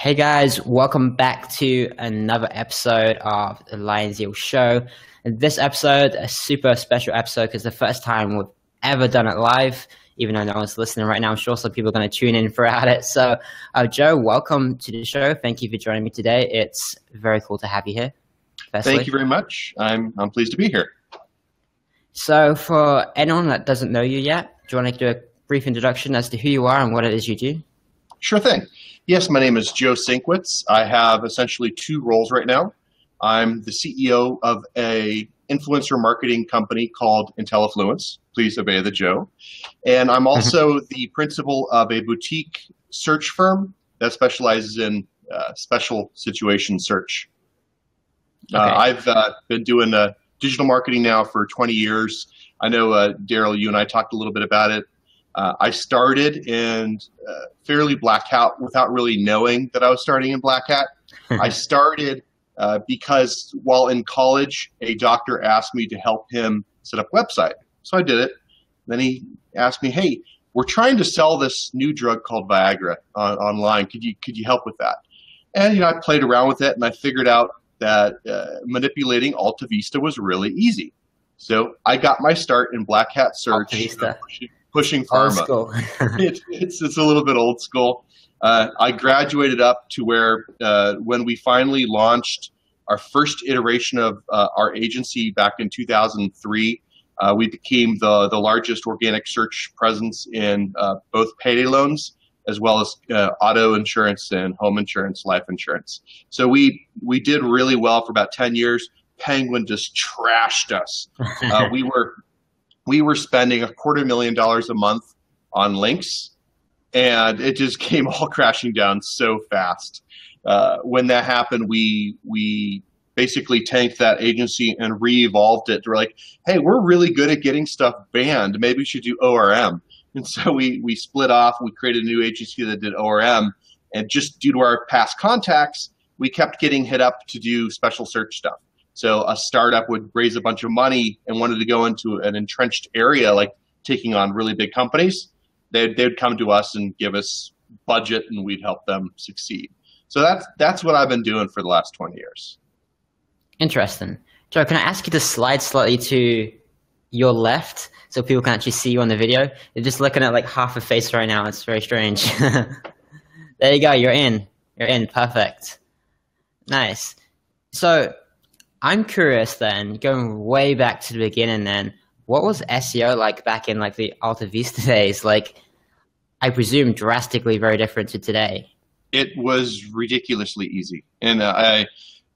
Hey guys, welcome back to another episode of the Lion's Eel Show. And this episode, a super special episode because the first time we've ever done it live, even though no one's listening right now. I'm sure some people are going to tune in throughout it. So, Joe, welcome to the show. Thank you for joining me today. It's very cool to have you here. Firstly. Thank you very much. I'm pleased to be here. So, for anyone that doesn't know you yet, do you want to do a brief introduction as to who you are and what it is you do? Sure thing. Yes, my name is Joe Sinkwitz. I have essentially two roles right now. I'm the CEO of a influencer marketing company called IntelliFluence. Please obey the Joe. And I'm also the principal of a boutique search firm that specializes in special situation search. Okay. I've been doing digital marketing now for 20 years. I know, Daryl, you and I talked a little bit about it. I started in fairly black hat without really knowing that I was starting in black hat. I started because while in college, a doctor asked me to help him set up a website. So I did it. Then he asked me, hey, we're trying to sell this new drug called Viagra online. Could you help with that? And I played around with it, and I figured out that manipulating Alta Vista was really easy. So I got my start in black hat search. Pushing pharma. It's a little bit old school. I graduated up to where when we finally launched our first iteration of our agency back in 2003, we became the largest organic search presence in both payday loans as well as auto insurance and home insurance, life insurance. So we did really well for about 10 years. Penguin just trashed us. We were spending $250,000 a month on links, and it just came all crashing down so fast. When that happened, we basically tanked that agency and re-evolved it. We're like, hey, we're really good at getting stuff banned. Maybe we should do ORM. And so we split off. We created a new agency that did ORM. And just due to our past contacts, we kept getting hit up to do special search stuff. So a startup would raise a bunch of money and wanted to go into an entrenched area, like taking on really big companies. They'd come to us and give us budget, and we'd help them succeed. So that's what I've been doing for the last 20 years. Interesting. Joe, can I ask you to slide slightly to your left so people can actually see you on the video? You're just looking at like half a face right now. It's very strange. There you go. You're in. You're in. Perfect. Nice. So I'm curious then, going way back to the beginning then, what was SEO like back in like the Alta Vista days? Like, I presume drastically very different to today. It was ridiculously easy. And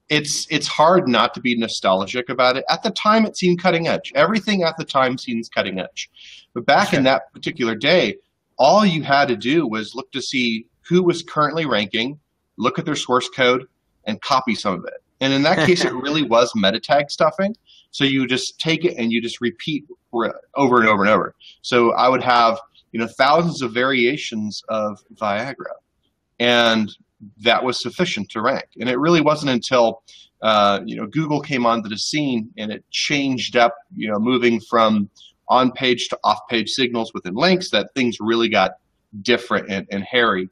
it's hard not to be nostalgic about it. At the time, it seemed cutting edge. Everything at the time seems cutting edge. But back in that particular day, all you had to do was look to see who was currently ranking, look at their source code, and copy some of it. And in that case, it really was meta tag stuffing. So you just take it and you just repeat over and over and over. So I would have, thousands of variations of Viagra, and that was sufficient to rank. And it really wasn't until, Google came onto the scene and it changed up, moving from on-page to off-page signals within links, that things really got different and hairy.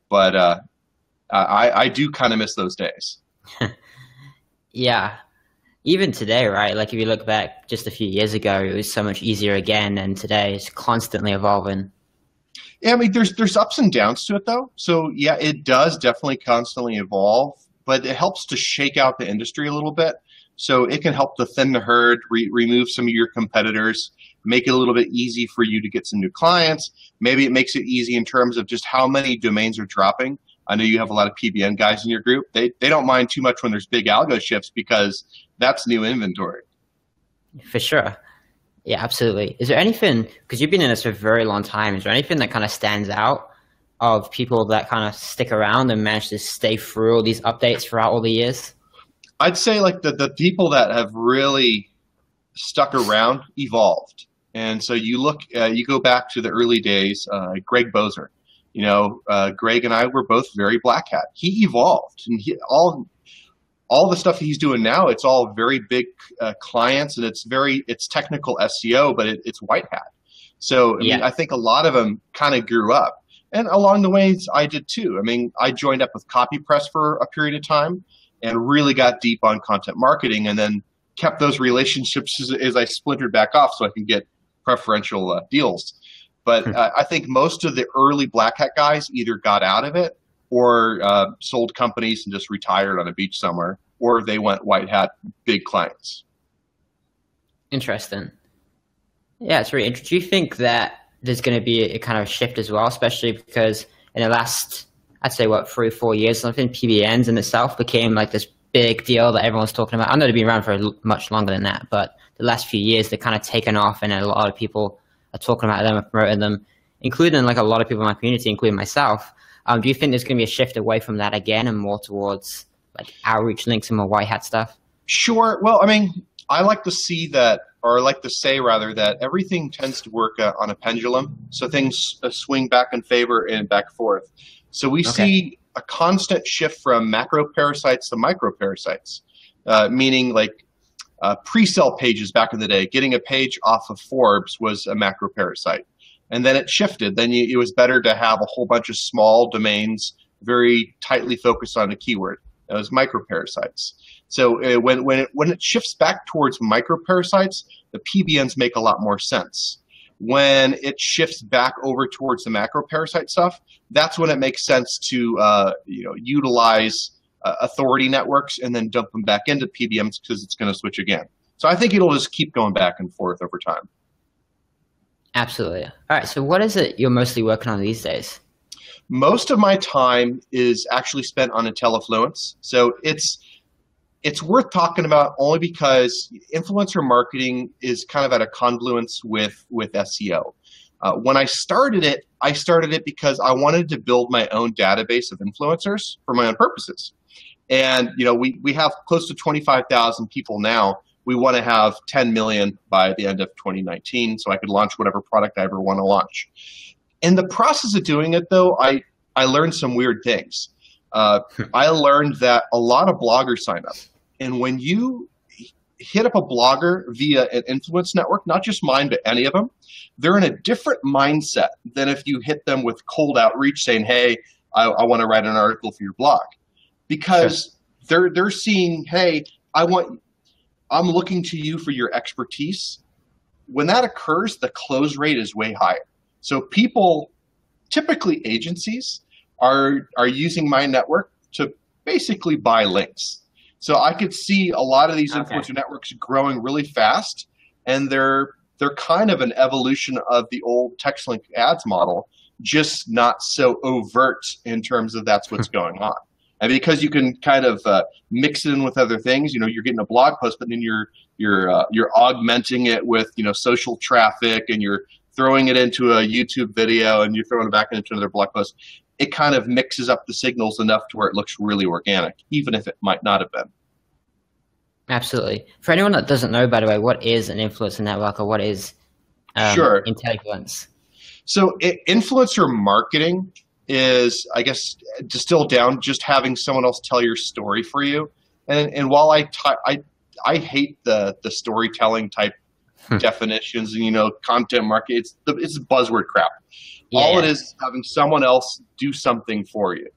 But I do kind of miss those days. Yeah. Even today, right? Like if you look back just a few years ago, it was so much easier again, and today it's constantly evolving. Yeah, I mean, there's ups and downs to it though. So yeah, it does definitely constantly evolve, but it helps to shake out the industry a little bit. So it can help to thin the herd, remove some of your competitors, make it a little bit easy for you to get some new clients. Maybe it makes it easy in terms of just how many domains are dropping. I know you have a lot of PBN guys in your group. They don't mind too much when there's big algo shifts because that's new inventory. For sure. Yeah, absolutely. Is there anything, because you've been in this for a very long time, is there anything that kind of stands out of people that kind of stick around and manage to stay through all these updates throughout all the years? I'd say like the people that have really stuck around evolved. And so you go back to the early days, Greg Bozer. Greg and I were both very black hat. He evolved, and all the stuff he's doing now, it's all very big clients, and it's technical SEO, but it's white hat. So I mean, I think a lot of them kind of grew up. And along the ways, I did too. I mean, I joined up with CopyPress for a period of time and really got deep on content marketing, and then kept those relationships as I splintered back off so I can get preferential deals. But I think most of the early Black Hat guys either got out of it or sold companies and just retired on a beach somewhere, or they went white hat, big clients. Interesting. Yeah, it's really interesting. Do you think that there's going to be a kind of shift as well, especially because in the last, I'd say, 3 or 4 years, something, PBNs in itself became like this big deal that everyone's talking about. I know they've been around for much longer than that, but the last few years they've kind of taken off, and a lot of people are talking about them and promoting them, including like a lot of people in my community, including myself. Do you think there's going to be a shift away from that again and more towards like outreach links and more white hat stuff? Sure. Well, I mean, I like to see that, or I like to say rather, that everything tends to work on a pendulum. So things swing back in favor and back and forth. So we see a constant shift from macro parasites to micro parasites, meaning like pre-sale pages back in the day. Getting a page off of Forbes was a macro parasite. And then it shifted. Then it was better to have a whole bunch of small domains very tightly focused on a keyword. That was microparasites. So when it shifts back towards microparasites, the PBNs make a lot more sense. When it shifts back over towards the macroparasite stuff, that's when it makes sense to utilize authority networks and then dump them back into PBMs because it's going to switch again. So I think it'll just keep going back and forth over time. Absolutely. All right. So what is it you're mostly working on these days? Most of my time is actually spent on IntelliFluence. So it's worth talking about only because influencer marketing is kind of at a confluence with SEO. When I started it because I wanted to build my own database of influencers for my own purposes. And we have close to 25,000 people now. We want to have 10 million by the end of 2019 so I could launch whatever product I ever want to launch. In the process of doing it, though, I learned some weird things. I learned that a lot of bloggers sign up. And when you hit up a blogger via an influence network, not just mine, but any of them, they're in a different mindset than if you hit them with cold outreach saying, hey, I want to write an article for your blog. Because they're seeing, hey, I'm looking to you for your expertise. When that occurs, the close rate is way higher. So people, typically agencies, are using my network to basically buy links. So I could see a lot of these influencer networks growing really fast, and they're kind of an evolution of the old text link ads model, just not so overt in terms of that's what's going on. And because you can kind of mix it in with other things, you're getting a blog post, but then you're augmenting it with social traffic, and you're throwing it into a YouTube video, and you're throwing it back into another blog post. It kind of mixes up the signals enough to where it looks really organic, even if it might not have been. Absolutely. For anyone that doesn't know, by the way, what is an influencer network, or what is IntelliFluence? So influencer marketing is, I guess, distilled down just having someone else tell your story for you. And while I hate the storytelling type definitions and content marketing, it's buzzword crap. All it is having someone else do something for you.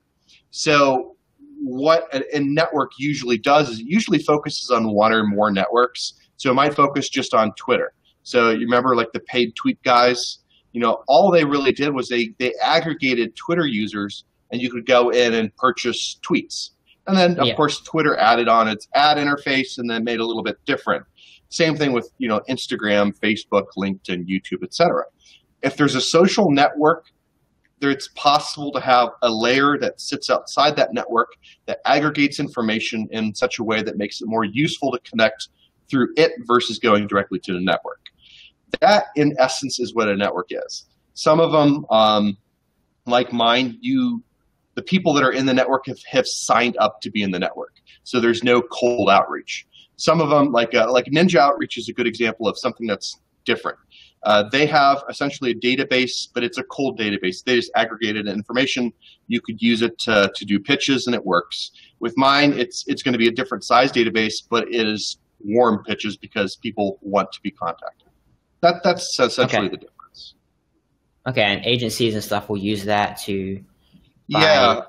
So what a network usually does is it usually focuses on one or more networks. So it might focus just on Twitter. So you remember like the paid tweet guys? All they really did was they aggregated Twitter users, and you could go in and purchase tweets. And then, of course, Twitter added on its ad interface and then made it a little bit different. Same thing with Instagram, Facebook, LinkedIn, YouTube, etc. If there's a social network, it's possible to have a layer that sits outside that network that aggregates information in such a way that makes it more useful to connect through it versus going directly to the network. That, in essence, is what a network is. Some of them, like mine, the people that are in the network have signed up to be in the network. So there's no cold outreach. Some of them, like Ninja Outreach is a good example of something that's different. They have essentially a database, but it's a cold database. They just aggregated information. You could use it to do pitches, and it works. With mine, it's going to be a different size database, but it is warm pitches because people want to be contacted. That's essentially the difference. Okay, and agencies and stuff will use that to buy. Yeah,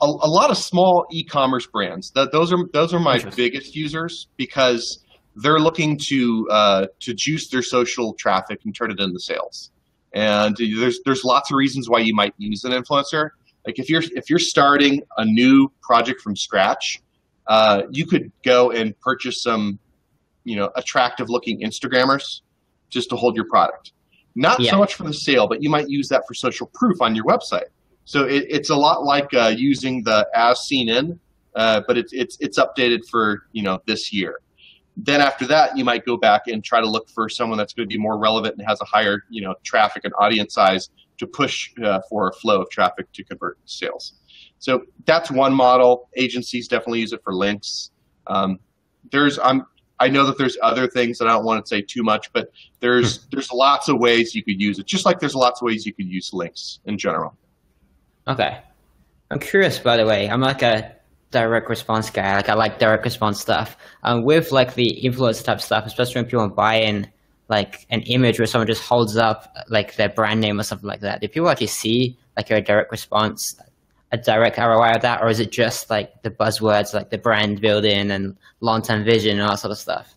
a lot of small e-commerce brands. Those are my Interesting. biggest users because they're looking to juice their social traffic and turn it into sales. And there's lots of reasons why you might use an influencer. Like if you're starting a new project from scratch, you could go and purchase some attractive looking Instagrammers just to hold your product. Not so Yeah. much for the sale, but you might use that for social proof on your website. So it's a lot like using the as seen in, but it's updated for this year. Then after that, you might go back and try to look for someone that's going to be more relevant and has a higher traffic and audience size to push for a flow of traffic to convert to sales. So that's one model. Agencies definitely use it for links. There's I know that there's other things that I don't want to say too much, but there's lots of ways you could use it. Just like there's lots of ways you could use links in general. Okay. I'm curious, by the way. I'm like a direct response guy. Like I like direct response stuff. With like the influencer type stuff, especially when people buy in like an image where someone just holds up like their brand name or something like that. Do people actually see like a direct response, a direct ROI of that, or is it just like the buzzwords like the brand building and long-term vision and all that sort of stuff?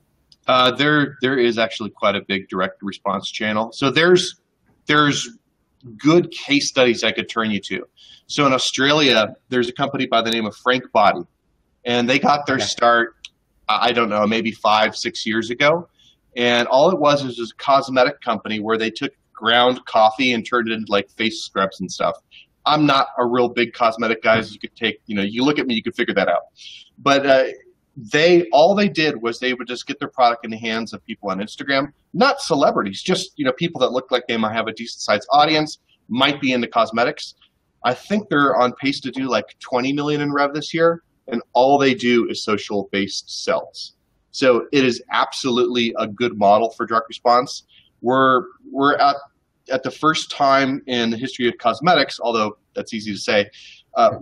There is actually quite a big direct response channel. So there's good case studies I could turn you to. So in Australia, there's a company by the name of Frank Body, and they got their Okay. start, I don't know, maybe 5, 6 years ago. And all it was a cosmetic company where they took ground coffee and turned it into like face scrubs and stuff. I'm not a real big cosmetic guy. As you could take, you look at me, you could figure that out. But all they did was they would just get their product in the hands of people on Instagram, not celebrities, just people that look like they might have a decent sized audience, might be into cosmetics. I think they're on pace to do like 20 million in rev this year, and all they do is social based sales. So it is absolutely a good model for direct response. We're at the first time in the history of cosmetics, although that's easy to say,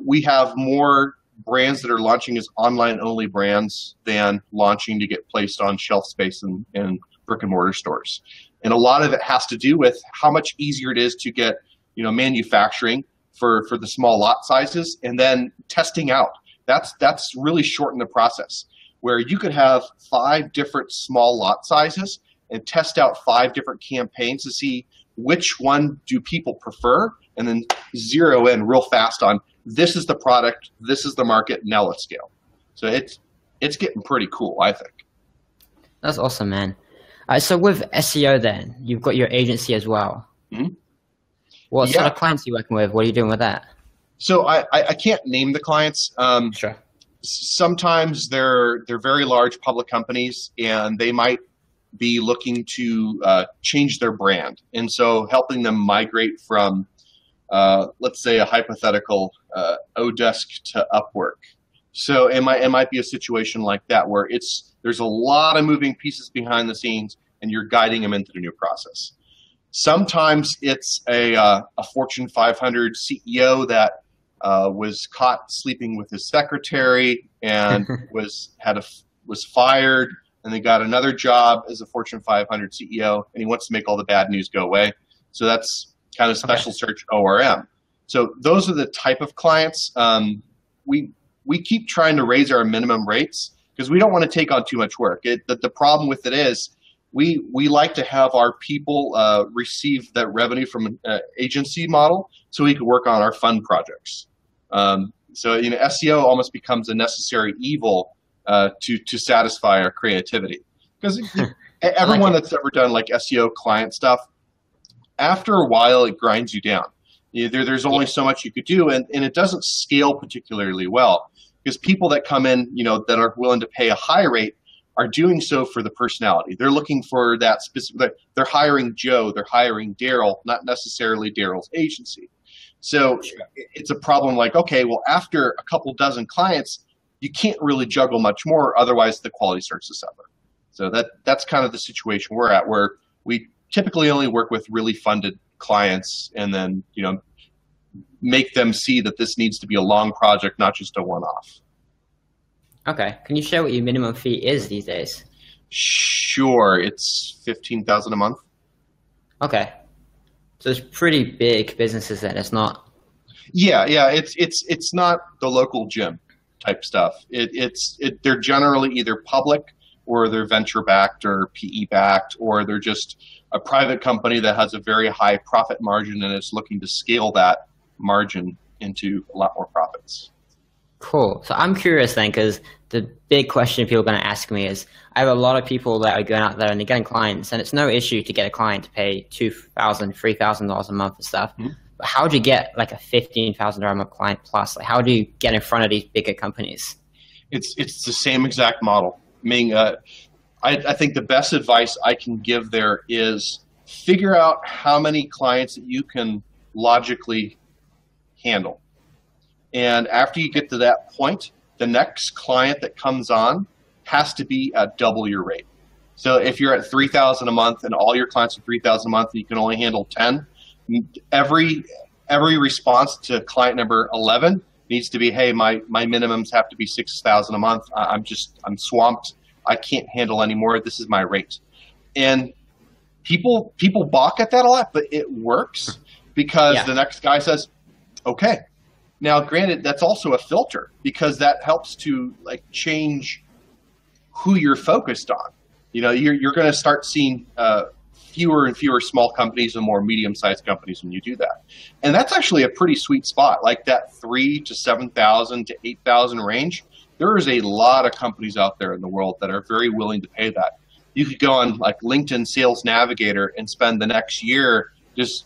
we have more brands that are launching as online-only brands than launching to get placed on shelf space in brick-and-mortar stores. And a lot of it has to do with how much easier it is to get manufacturing for the small lot sizes and then testing out. That's really shortened the process, where you could have 5 different small lot sizes and test out 5 different campaigns to see which one do people prefer, and then zero in real fast on this is the product, this is the market, now let's scale. So it's getting pretty cool, I think. That's awesome, man. So with SEO then, you've got your agency as well. Mhm. What sort Yeah. of clients are you working with? What are you doing with that? So I can't name the clients. Sure. Sometimes they're very large public companies, and they might be looking to change their brand, and so helping them migrate from let's say a hypothetical Odesk to Upwork. So it might be a situation like that where there's a lot of moving pieces behind the scenes, and you're guiding them into the new process. Sometimes it's a Fortune 500 CEO that was caught sleeping with his secretary and was fired, and they got another job as a Fortune 500 CEO, and he wants to make all the bad news go away. So that's kind of special search ORM. So those are the type of clients. We keep trying to raise our minimum rates because we don't want to take on too much work. The problem with it is we like to have our people receive that revenue from an agency model so we can work on our fun projects. So SEO almost becomes a necessary evil to satisfy our creativity, because everyone that's ever done like SEO client stuff, after a while it grinds you down. There's only so much you could do, and it doesn't scale particularly well, because people that come in that are willing to pay a high rate are doing so for the personality. They're looking for that specific. They're hiring Joe. They're hiring Daryl, not necessarily Daryl's agency. So it's a problem. Like, okay, well, after a couple dozen clients, you can't really juggle much more. Otherwise, the quality starts to suffer. So that's kind of the situation we're at, where we typically only work with really funded clients, and then make them see that this needs to be a long project, not just a one-off. Okay. Can you share what your minimum fee is these days? Sure, it's $15,000 a month. Okay. So it's pretty big businesses then. It's not. Yeah, yeah, it's not the local gym type stuff. They're generally either public or they're venture backed or PE backed, or they're just a private company that has a very high profit margin and is looking to scale that margin into a lot more profits. Cool. So I'm curious then, because the big question people are going to ask me is, I have a lot of people that are going out there and they're getting clients, and it's no issue to get a client to pay $2,000, $3,000 a month and stuff. Mm-hmm. But how do you get like a $15,000 a month client plus? Like, how do you get in front of these bigger companies? It's the same exact model. I mean, I think the best advice I can give there is figure out how many clients that you can logically handle. And after you get to that point, the next client that comes on has to be at double your rate. So if you're at $3,000 a month and all your clients are $3,000 a month, and you can only handle 10. Every response to client number 11 needs to be, hey, my minimums have to be $6,000 a month. I'm swamped. I can't handle anymore. This is my rate. And people balk at that a lot, but it works because the next guy says, okay. Now, granted, that's also a filter because that helps to like change who you're focused on. You know, you're going to start seeing fewer and fewer small companies and more medium-sized companies when you do that. And that's actually a pretty sweet spot, like that 3,000 to 7,000 to 8,000 range. There is a lot of companies out there in the world that are very willing to pay that. You could go on like LinkedIn Sales Navigator and spend the next year just,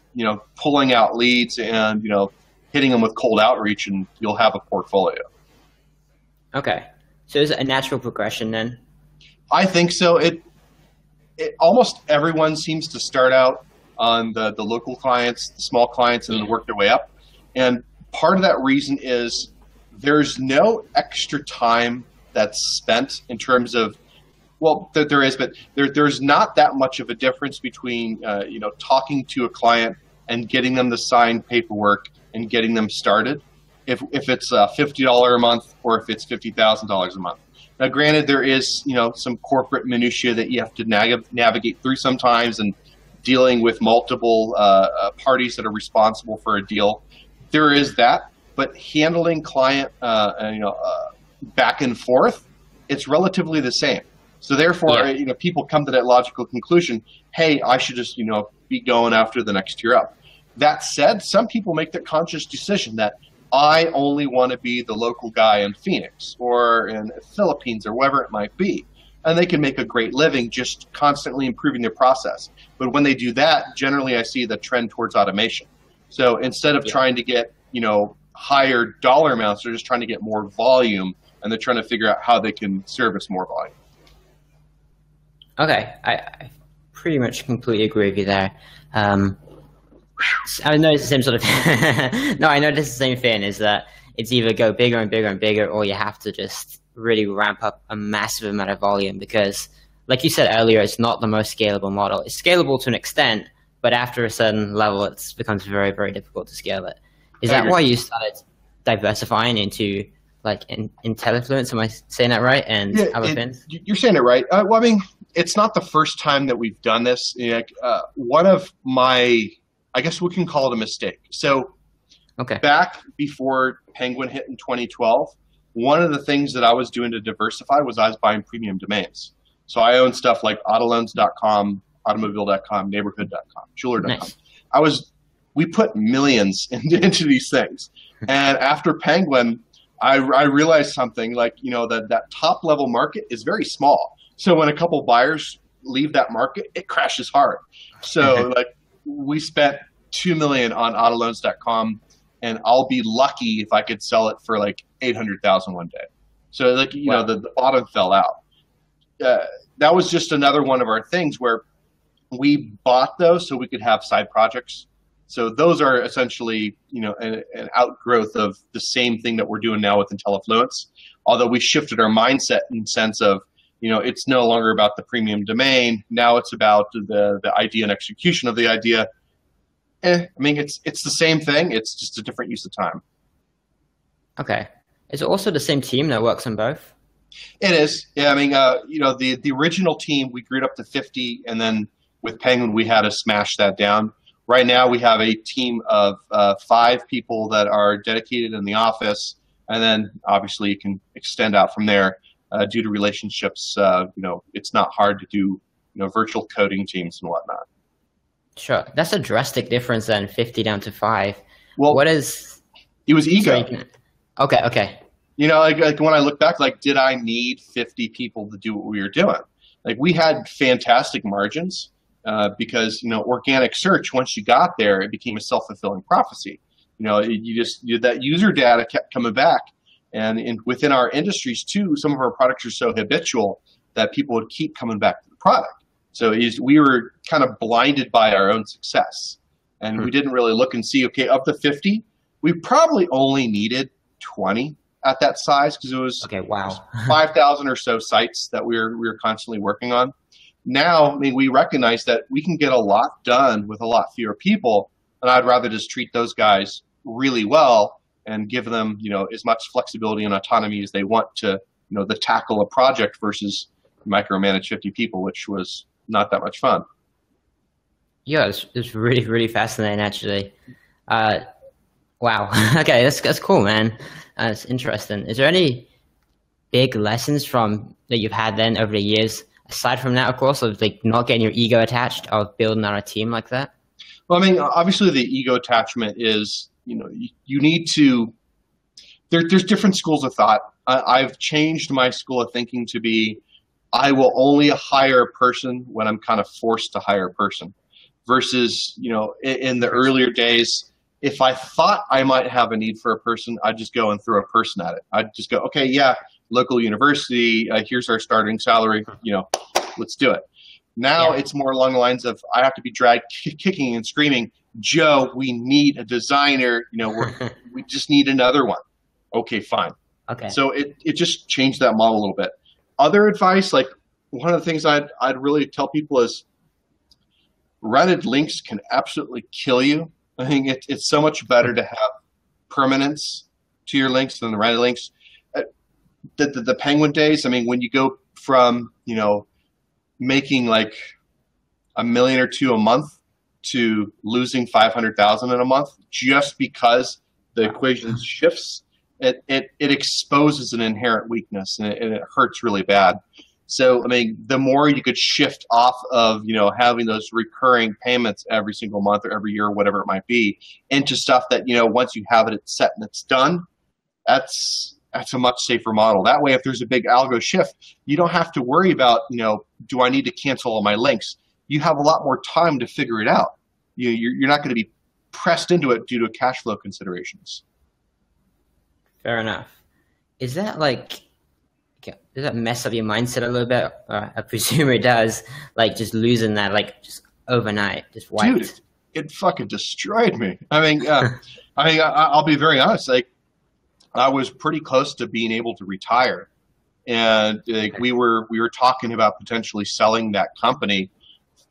pulling out leads and, hitting them with cold outreach, and you'll have a portfolio. Okay. So is it a natural progression then? I think so. It almost everyone seems to start out on the local clients, the small clients, and then work their way up. And part of that reason is there's no extra time that's spent in terms of, well, there is, but there's not that much of a difference between, talking to a client and getting them to sign paperwork and getting them started, if it's $50 a month or if it's $50,000 a month. Now, granted, there is some corporate minutia that you have to navigate through sometimes, and dealing with multiple parties that are responsible for a deal. There is that, but handling client back and forth, it's relatively the same. So therefore, people come to that logical conclusion: hey, I should just be going after the next tier up. That said, some people make the conscious decision that I only want to be the local guy in Phoenix or in the Philippines or wherever it might be. And they can make a great living just constantly improving their process. But when they do that, generally I see the trend towards automation. So instead of trying to get, higher dollar amounts, they're just trying to get more volume, and they're trying to figure out how they can service more volume. Okay, I pretty much completely agree with you there. I noticed the same sort of no, I noticed the same thing, is that it's either go bigger and bigger and bigger, or you have to just really ramp up a massive amount of volume, because like you said earlier, it's not the most scalable model. It's scalable to an extent, but after a certain level, it becomes very, very difficult to scale it. Is that why you started diversifying into like IntelliFluence? Am I saying that right? And other things? You're saying it right. Well, I mean, it's not the first time that we've done this. One of my, I guess we can call it a mistake. So back before Penguin hit in 2012, one of the things that I was doing to diversify was I was buying premium domains. So I own stuff like autoloans.com, automobile.com, neighborhood.com, jeweler.com. Nice. We put millions into these things. And after Penguin, I realized something, like, that top level market is very small. So when a couple buyers leave that market, it crashes hard. So like, we spent $2 million on autoloans.com, and I'll be lucky if I could sell it for like $800,000 one day. So like, the bottom fell out. That was just another one of our things where we bought those so we could have side projects. So those are essentially, an outgrowth of the same thing that we're doing now with IntelliFluence. Although we shifted our mindset in the sense of, it's no longer about the premium domain. Now it's about the idea and execution of the idea. I mean, it's the same thing. It's just a different use of time. Okay. Is it also the same team that works on both? It is. Yeah. I mean, the original team, we grew it up to 50, and then with Penguin, we had to smash that down. Right now, we have a team of 5 people that are dedicated in the office, and then obviously it can extend out from there due to relationships. It's not hard to do virtual coding teams and whatnot. Sure, that's a drastic difference then, 50 down to 5. Well, what is? It was ego. Okay. Like when I look back, like, did I need 50 people to do what we were doing? Like, we had fantastic margins because organic search, once you got there, it became a self-fulfilling prophecy. That user data kept coming back, and within our industries too, some of our products are so habitual that people would keep coming back to the product. So we were kind of blinded by our own success, and we didn't really look and see, okay, of the 50, we probably only needed 20 at that size, because it was 5,000 or so sites that we were constantly working on. Now, we recognize that we can get a lot done with a lot fewer people, and I'd rather just treat those guys really well and give them as much flexibility and autonomy as they want to tackle a project versus micromanage 50 people, which was not that much fun. Yeah, it's really, really fascinating, actually. Wow. Okay, that's cool, man. That's interesting. Is there any big lessons that you've had then over the years, aside from that, of course, of like not getting your ego attached, of building out a team like that? Well, obviously the ego attachment is, you need to. There's different schools of thought. I've changed my school of thinking to be, I will only hire a person when I'm kind of forced to hire a person, versus in the earlier days, if I thought I might have a need for a person, I'd just go and throw a person at it. I'd just go, okay, yeah, local university, here's our starting salary, let's do it. Now it's more along the lines of, I have to be dragged kicking and screaming, Joe, we need a designer, we just need another one. Okay, fine. Okay. So it just changed that model a little bit. Other advice, like one of the things I'd really tell people is, rented links can absolutely kill you. I think it's so much better to have permanence to your links than the rented links. The Penguin days, when you go from, making like $1 million or $2 million a month to losing 500,000 in a month, just because the equation shifts, it exposes an inherent weakness, and it hurts really bad. So, the more you could shift off of, having those recurring payments every single month or every year or whatever it might be, into stuff that, once you have it, it's set and it's done, that's a much safer model. That way, if there's a big algo shift, you don't have to worry about, do I need to cancel all my links? You have a lot more time to figure it out. You're not going to be pressed into it due to cash flow considerations. Fair enough. Is that does that mess up your mindset a little bit? I presume it does. Like, just losing that, like, just overnight, just wiped. Dude, it fucking destroyed me. I'll be very honest. Like, I was pretty close to being able to retire, and we were talking about potentially selling that company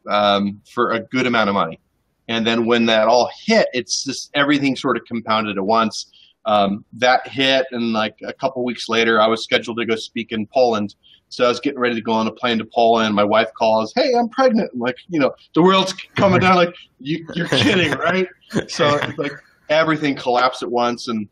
for a good amount of money. And then when that all hit, it's just everything sort of compounded at once. That hit, and like a couple weeks later, I was scheduled to go speak in Poland. So I was getting ready to go on a plane to Poland. My wife calls, "Hey, I'm pregnant." I'm like, the world's coming down. Like, you're kidding, right? So it's like everything collapsed at once, and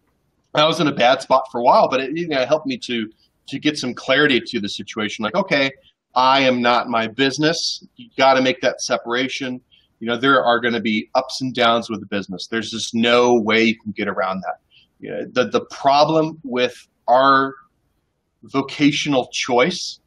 I was in a bad spot for a while. But it helped me to get some clarity to the situation. Like, okay, I am not my business. You got to make that separation. There are going to be ups and downs with the business. There's just no way you can get around that. The problem with our vocational choice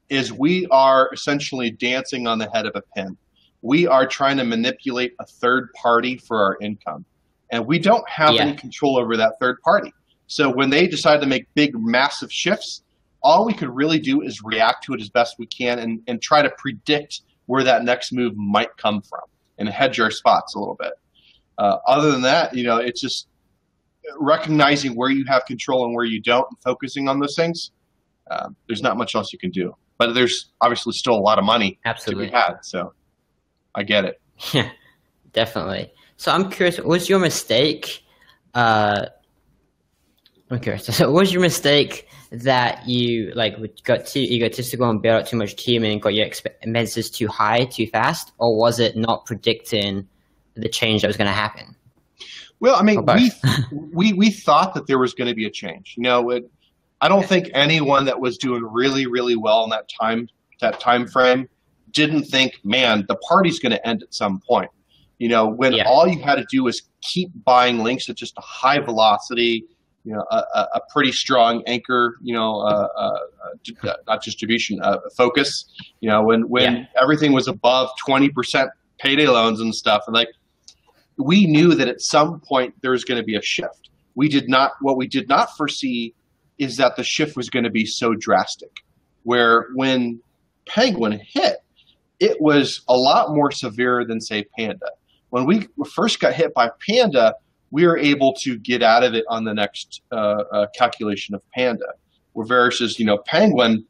is we are essentially dancing on the head of a pin. We are trying to manipulate a third party for our income, and we don't have any control over that third party. So when they decide to make big, massive shifts, all we could really do is react to it as best we can and try to predict where that next move might come from and hedge our spots a little bit. Other than that, it's just recognizing where you have control and where you don't, and focusing on those things. There's not much else you can do, but there's obviously still a lot of money to be had. So I get it. Yeah, definitely. So I'm curious, was your mistake? I'm curious. So was your mistake that you got too egotistical and built out too much team and got your expenses too high too fast, or was it not predicting the change that was going to happen? Well, I mean, Or both? we thought that there was going to be a change. I don't think anyone that was doing really, really well in that time frame didn't think, man, the party's going to end at some point. When all you had to do was keep buying links at just a high velocity, a pretty strong anchor, not distribution, focus, when everything was above 20% payday loans and stuff. And we knew that at some point there was going to be a shift. What we did not foresee is that the shift was going to be so drastic, where when Penguin hit, it was a lot more severe than, say, Panda. When we first got hit by Panda, we were able to get out of it on the next calculation of Panda. Versus, Penguin,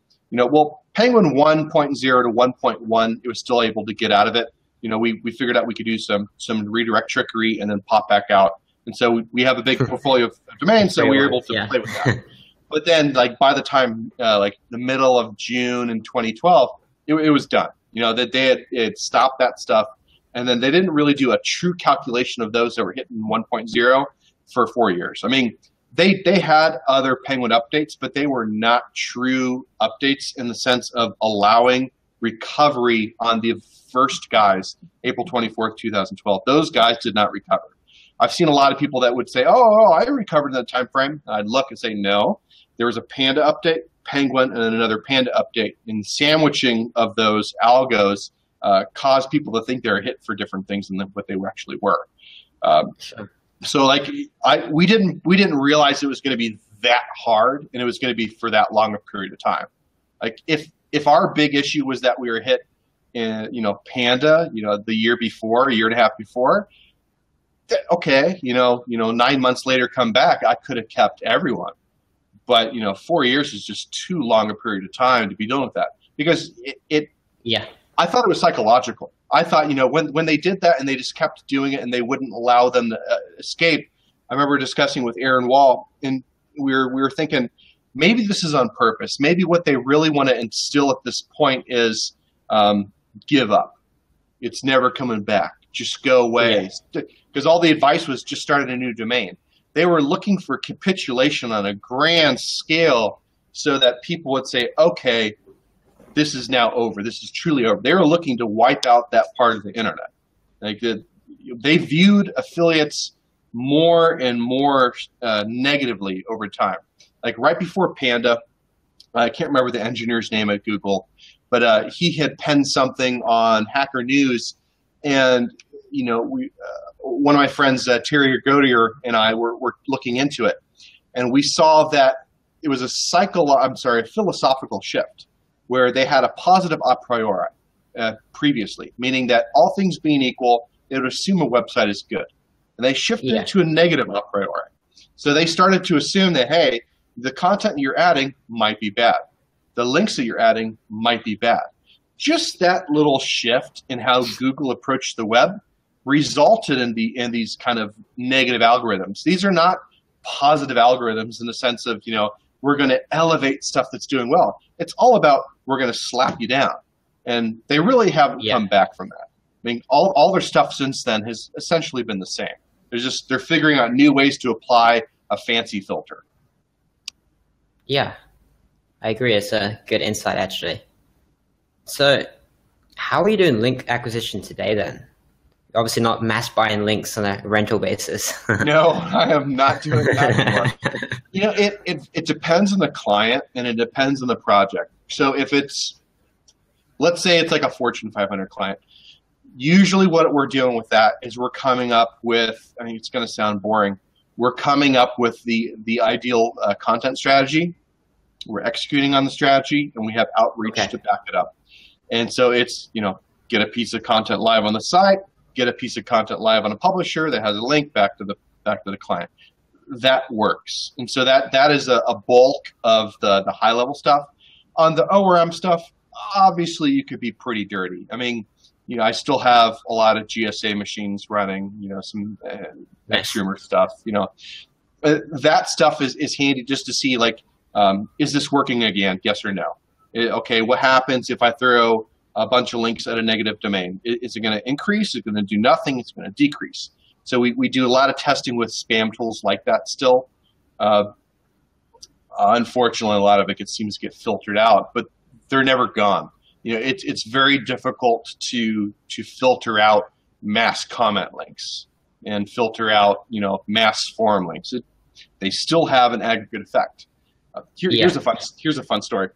Penguin 1.0 to 1.1, it was still able to get out of it. We figured out we could do some redirect trickery and then pop back out. And so we have a big portfolio of domains, so we were able to play with that. But then, by the time, the middle of June in 2012, it was done. That they had stopped that stuff, and then they didn't really do a true calculation of those that were hitting 1.0 for 4 years. I mean, they had other Penguin updates, but they were not true updates in the sense of allowing recovery on the first guys, April 24th, 2012. Those guys did not recover. I've seen a lot of people that would say, oh, I recovered in that time frame. I'd look and say, no. There was a Panda update, Penguin, and then another Panda update. And sandwiching of those algos caused people to think they were hit for different things than what they actually were. So we didn't realize it was going to be that hard, and it was going to be for that long a period of time. If our big issue was that we were hit in Panda, the year before, a year and a half before, okay, 9 months later come back, I could have kept everyone. But 4 years is just too long a period of time to be dealing with that, because I thought it was psychological. I thought when they did that and they just kept doing it and they wouldn't allow them to escape. I remember discussing with Aaron Wall, and we were thinking maybe this is on purpose. Maybe what they really want to instill at this point is give up. It's never coming back. Just go away. Because all the advice was just start a new domain. They were looking for capitulation on a grand scale so that people would say, okay, this is now over. This is truly over. They were looking to wipe out that part of the internet. They viewed affiliates more and more negatively over time. Right before Panda, I can't remember the engineer's name at Google, but he had penned something on Hacker News, and one of my friends, Terry Godier, and I were looking into it, and we saw that it was a philosophical shift where they had a positive a priori previously, meaning that all things being equal, they would assume a website is good, and they shifted it to a negative a priori. So they started to assume that, hey, the content you're adding might be bad, the links that you're adding might be bad. Just that little shift in how Google approached the web resulted in these kind of negative algorithms. These are not positive algorithms in the sense of, we're going to elevate stuff that's doing well. It's all about we're going to slap you down. And they really haven't come back from that. I mean, all their stuff since then has essentially been the same. They're figuring out new ways to apply a fancy filter. Yeah, I agree. It's a good insight, actually. So how are you doing link acquisition today then? Obviously not mass buying links on a rental basis. No, I am not doing that anymore. It depends on the client and it depends on the project. So if let's say it's like a Fortune 500 client, usually what we're doing with that is we're coming up with, I mean, it's going to sound boring. We're coming up with the ideal content strategy. We're executing on the strategy, and we have outreach to back it up. And so it's, get a piece of content live on the site, get a piece of content live on a publisher that has a link back to the client. That works. And so that is a bulk of the high level stuff. On the ORM stuff, obviously you could be pretty dirty. I mean, I still have a lot of GSA machines running, some Extremer stuff, that stuff is handy just to see, is this working again? Yes or no? Okay, what happens if I throw a bunch of links at a negative domain? Is it going to increase? Is it going to do nothing? It's going to decrease. So we do a lot of testing with spam tools like that still. Unfortunately, a lot of it seems to get filtered out, but they're never gone. It's very difficult to filter out mass comment links and filter out mass forum links. They still have an aggregate effect. Here's a fun story.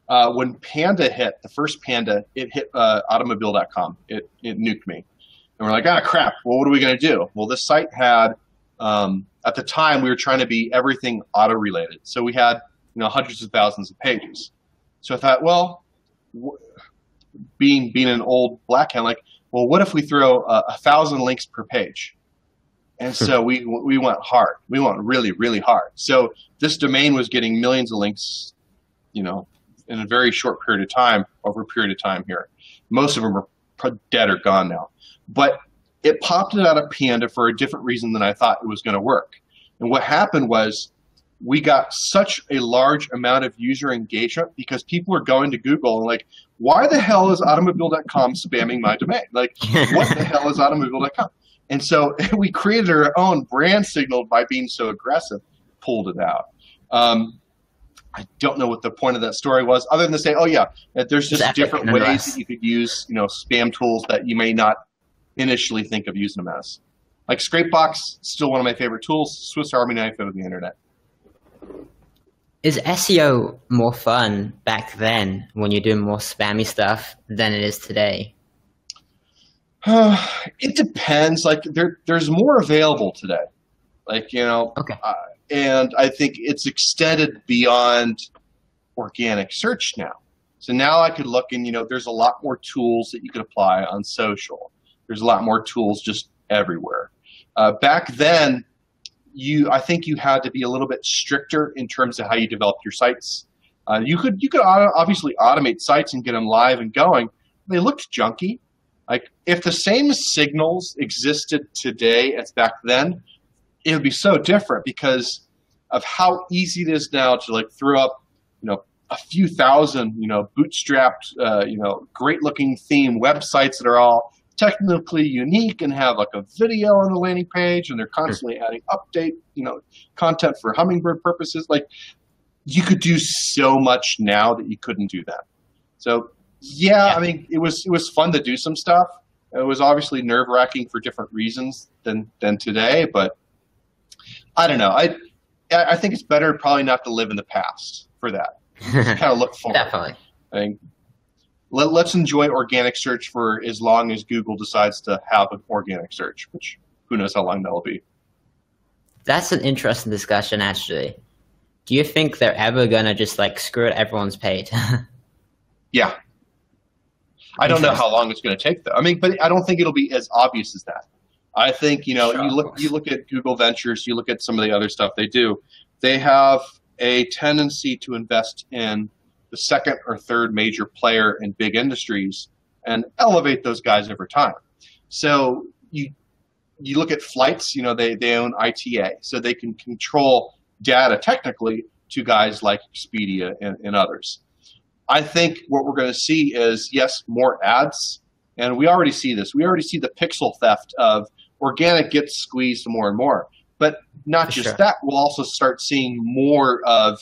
When Panda hit, the first Panda, it hit automobile.com. It nuked me. And we're like, crap, well, what are we going to do? Well, this site had, at the time, we were trying to be everything auto-related. So we had hundreds of thousands of pages. So I thought, well, being an old black hand, like, well, what if we throw 1,000 links per page? And so we went hard. We went really, really hard. So this domain was getting millions of links, in a very short period of time, over a period of time here. Most of them are dead or gone now. But it popped it out of Panda for a different reason than I thought it was going to work. And what happened was we got such a large amount of user engagement because people were going to Google and like, why the hell is automobile.com spamming my domain? Like, what the hell is automobile.com? And so we created our own brand signal by being so aggressive, pulled it out. I don't know what the point of that story was, other than to say, oh yeah, that there's just different ways that you could use, spam tools that you may not initially think of using them as. Like Scrapebox, still one of my favorite tools. Swiss Army knife over the internet. Is SEO more fun back then when you're doing more spammy stuff than it is today? It depends. Like there's more available today. Like, okay. And I think it's extended beyond organic search now. So now I could look and, there's a lot more tools that you could apply on social. There's a lot more tools just everywhere. Back then, I think you had to be a little bit stricter in terms of how you developed your sites. You could obviously automate sites and get them live and going. They looked junky. Like if the same signals existed today as back then, it would be so different because of how easy it is now to like throw up, a few thousand, bootstrapped, great looking theme websites that are all technically unique and have like a video on the landing page and they're constantly adding update, content for Hummingbird purposes. Like you could do so much now that you couldn't do that. So yeah, I mean, it was fun to do some stuff. It was obviously nerve wracking for different reasons than today, but I don't know. I think it's better probably not to live in the past for that. Just kind of look forward. Definitely. I think let's enjoy organic search for as long as Google decides to have an organic search, which who knows how long that'll be. That's an interesting discussion, actually. Do you think they're ever going to just like screw it everyone's paid? Yeah. I don't know how long it's going to take, though. I mean, but I don't think it'll be as obvious as that. I think, Sure, you look at Google Ventures, you look at some of the other stuff they do. They have a tendency to invest in the second or third major player in big industries and elevate those guys over time. So you look at flights, they own ITA, so they can control data technically to guys like Expedia and others. I think what we're going to see is, yes, more ads, and we already see this. We already see the pixel theft of organic gets squeezed more and more. But not just that, we'll also start seeing more of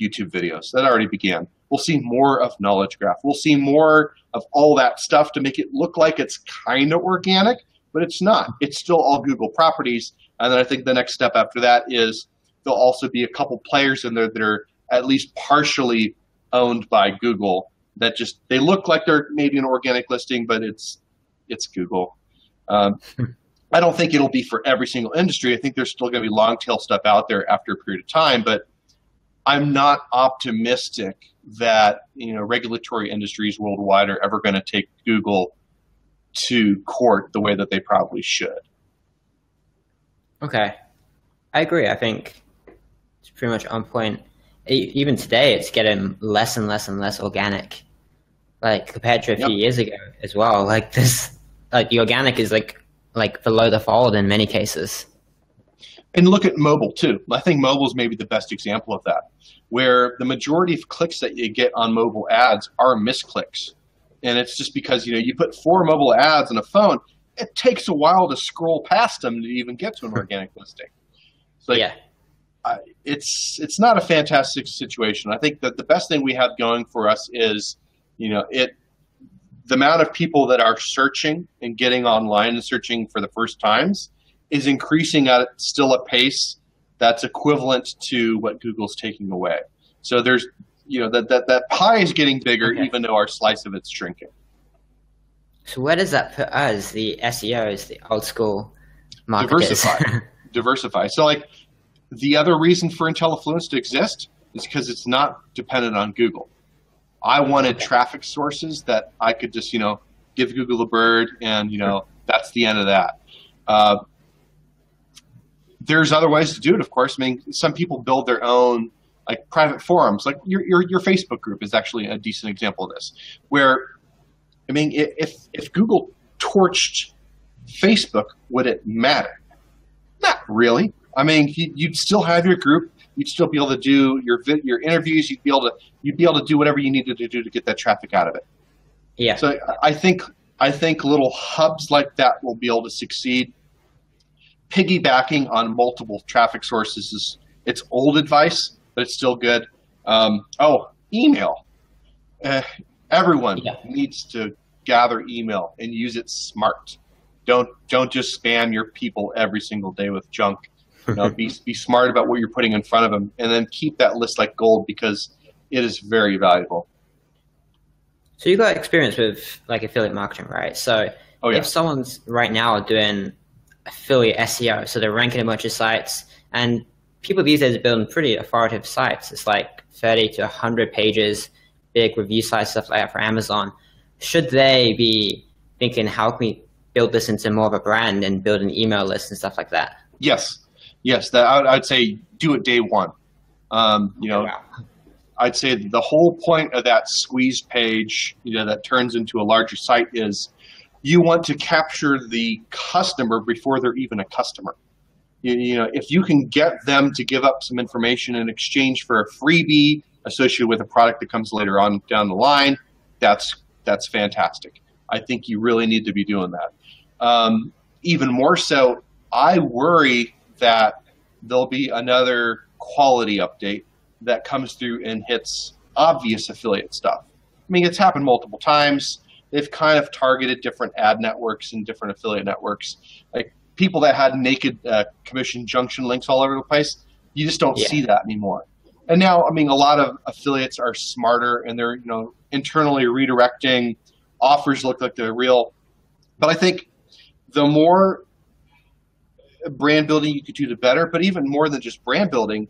YouTube videos. That already began. We'll see more of Knowledge Graph. We'll see more of all that stuff to make it look like it's kind of organic, but it's not. It's still all Google properties. And then I think the next step after that is there'll also be a couple players in there that are at least partially owned by Google that just, they look like they're maybe an organic listing, but it's Google. I don't think it'll be for every single industry. I think there's still going to be long tail stuff out there after a period of time, but I'm not optimistic that regulatory industries worldwide are ever going to take Google to court the way that they probably should. Okay, I agree. I think it's pretty much on point. Even today, it's getting less and less and less organic, like compared to a few years ago as well. Like this, like the organic is like below the fold in many cases. And look at mobile too. I think mobile is maybe the best example of that, where the majority of clicks that you get on mobile ads are misclicks. And it's just because, you put 4 mobile ads on a phone, it takes a while to scroll past them to even get to an organic listing. It's like, Yeah. It's not a fantastic situation. I think that the best thing we have going for us is, the amount of people that are searching and getting online and searching for the first times is increasing at still a pace that's equivalent to what Google's taking away. So there's, that pie is getting bigger, even though our slice of it's shrinking. So where does that put us, the SEOs, the old school marketers? Diversify. So like the other reason for IntelliFluence to exist is because it's not dependent on Google. I wanted traffic sources that I could just, give Google a bird and, that's the end of that. There's other ways to do it, of course. I mean, some people build their own like private forums. Like your Facebook group is actually a decent example of this, where, I mean, if Google torched Facebook, would it matter? Not really. I mean, you'd still have your group. You'd still be able to do your interviews. You'd be able to do whatever you needed to do to get that traffic out of it. Yeah. So I think little hubs like that will be able to succeed. Piggybacking on multiple traffic sources it's old advice, but it's still good. Email. Everyone needs to gather email and use it smart. Don't just spam your people every single day with junk. Be smart about what you're putting in front of them, and then keep that list like gold because it is very valuable. So you got experience with like affiliate marketing, right? So if someone's right now doing affiliate SEO, so they're ranking a bunch of sites, and people these days are building pretty authoritative sites. It's like 30 to 100 pages, big review sites, stuff like that for Amazon. Should they be thinking, how can we build this into more of a brand and build an email list and stuff like that? Yes. I'd say do it day one. I'd say the whole point of that squeeze page, that turns into a larger site is you want to capture the customer before they're even a customer. If you can get them to give up some information in exchange for a freebie associated with a product that comes later on down the line, that's fantastic. I think you really need to be doing that. Even more so, I worry that there'll be another quality update that comes through and hits obvious affiliate stuff. I mean, it's happened multiple times. They've kind of targeted different ad networks and different affiliate networks. Like people that had naked commission junction links all over the place, you just don't see that anymore. And now, I mean, a lot of affiliates are smarter and they're, internally redirecting. Offers look like they're real. But I think the more brand building you could do, the better. But even more than just brand building,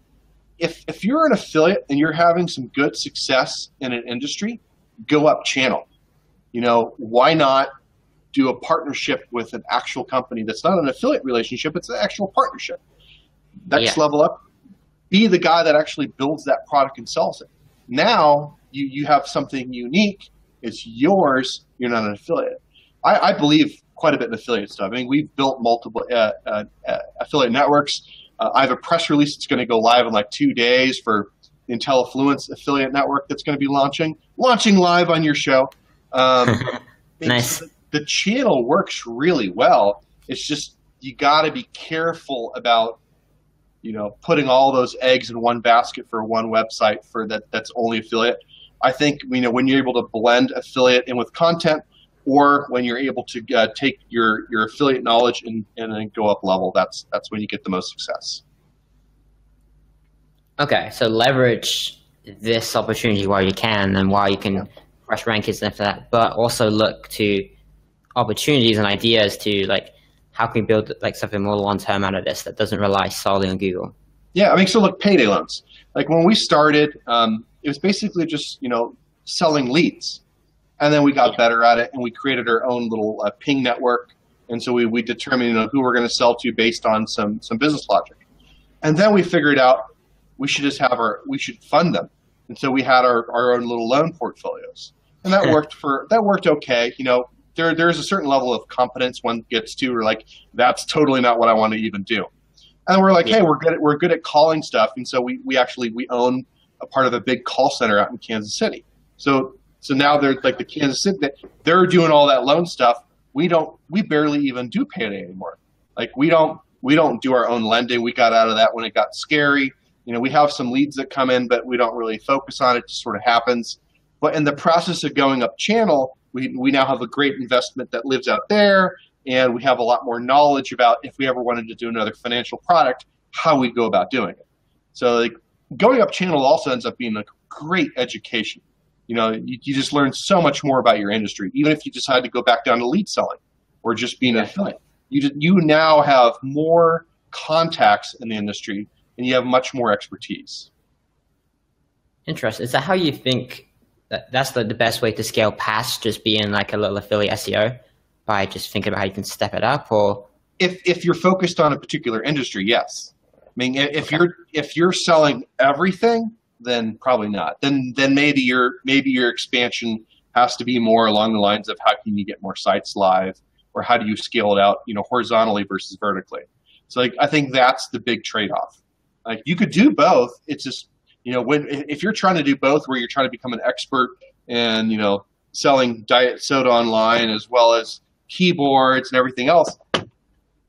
if you're an affiliate and you're having some good success in an industry, go up channel. Why not do a partnership with an actual company that's not an affiliate relationship, it's an actual partnership. Next level up, be the guy that actually builds that product and sells it. Now you have something unique. It's yours. You're not an affiliate. I believe quite a bit in affiliate stuff. I mean, we've built multiple affiliate networks. I have a press release that's going to go live in like 2 days for the IntelliFluence affiliate network that's going to be launching live on your show. Nice. The channel works really well. It's just you got to be careful about putting all those eggs in one basket for one website for that's only affiliate. I think when you're able to blend affiliate in with content, or when you're able to take your affiliate knowledge and then go up level, that's when you get the most success. Okay, so leverage this opportunity while you can, and while you can crush rankings and that, but also look to opportunities and ideas to like, how can we build like something more long-term out of this that doesn't rely solely on Google? Yeah, I mean, so look, payday loans. Like when we started, it was basically just, selling leads. And then we got better at it and we created our own little ping network. And so we determined, who we're going to sell to based on some business logic. And then we figured out we should just we should fund them. And so we had our own little loan portfolios. And that worked okay. There's a certain level of competence one gets to, or like, that's totally not what I want to even do. And we're like, hey, we're good at calling stuff. And so we own a part of a big call center out in Kansas City. So So now they're like the Kansas City, they're doing all that loan stuff. We barely even do Payday anymore. Like we don't do our own lending. We got out of that when it got scary. You know, we have some leads that come in, but we don't really focus on it. It just sort of happens. But in the process of going up channel, we now have a great investment that lives out there, and we have a lot more knowledge about if we ever wanted to do another financial product, how we go about doing it. So like going up channel also ends up being a great education. You know, you just learn so much more about your industry, even if you decide to go back down to lead selling or just being an affiliate. You now have more contacts in the industry, and you have much more expertise. Interesting. Is that how you think that's the best way to scale past just being like a little affiliate SEO, by just thinking about how you can step it up? Or if you're focused on a particular industry, yes. I mean, if you're selling everything, then probably not. Then maybe your expansion has to be more along the lines of how can you get more sites live, or how do you scale it out, you know, horizontally versus vertically. So like I think that's the big trade-off. Like you could do both. It's just, you know, if you're trying to do both, where you're trying to become an expert in, you know, selling diet soda online as well as keyboards and everything else,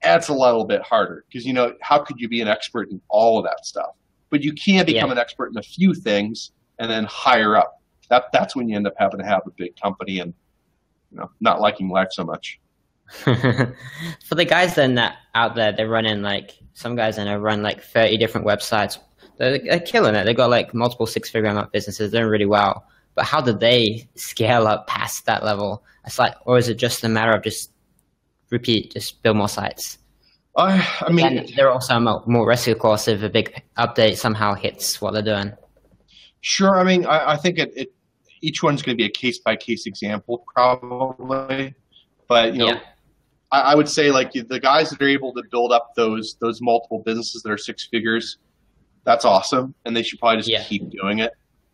that's a little bit harder, because, you know, how could you be an expert in all of that stuff? But you can become an expert in a few things and then higher up. That's when you end up having to have a big company and, you know, not liking life so much. For the guys then that out there, they're running like, some guys I know run like 30 different websites. They're killing it. They've got like multiple six-figure amount businesses, doing really well. But how do they scale up past that level? It's like, or is it just a matter of just build more sites? I mean, and they're also more risky, of course, if a big update somehow hits what they're doing. Sure. I mean, I think each one's going to be a case-by-case example, probably. But, you know, I would say like the guys that are able to build up those multiple businesses that are six figures, that's awesome, and they should probably just keep doing it.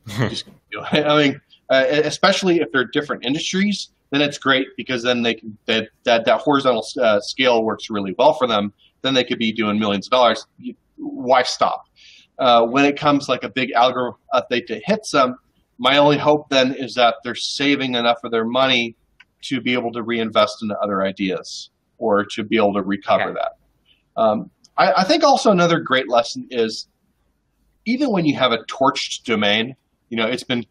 Just keep doing it. I mean, especially if they're different industries, then it's great, because then they can that horizontal scale works really well for them. Then they could be doing millions of dollars. Why stop? When it comes like a big algorithm update that hits them, my only hope then is that they're saving enough of their money to be able to reinvest into other ideas, or to be able to recover that. I think also another great lesson is, even when you have a torched domain, you know, it's been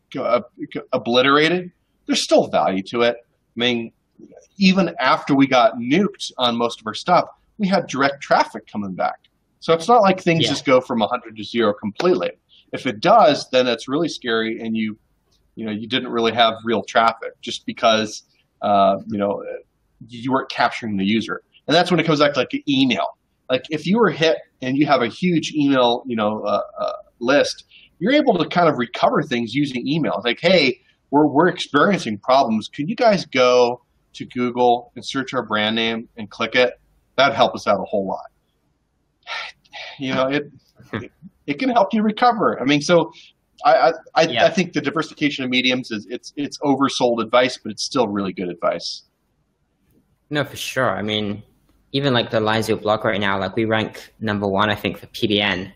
obliterated, there's still value to it. I mean, even after we got nuked on most of our stuff, we had direct traffic coming back. So it's not like things just go from 100 to 0 completely. If it does, then it's really scary, and you didn't really have real traffic, just because you know, you weren't capturing the user. And that's when it comes back to like an email. Like if you were hit and you have a huge email, you know, list, you're able to kind of recover things using email. Like, hey, we're experiencing problems. Could you guys go to Google and search our brand name and click it? That'd help us out a whole lot. You know, it can help you recover. I mean, so I think the diversification of mediums it's oversold advice, but it's still really good advice. No, for sure. I mean, even like the lines you'll block right now, like we rank #1, I think, for PBN.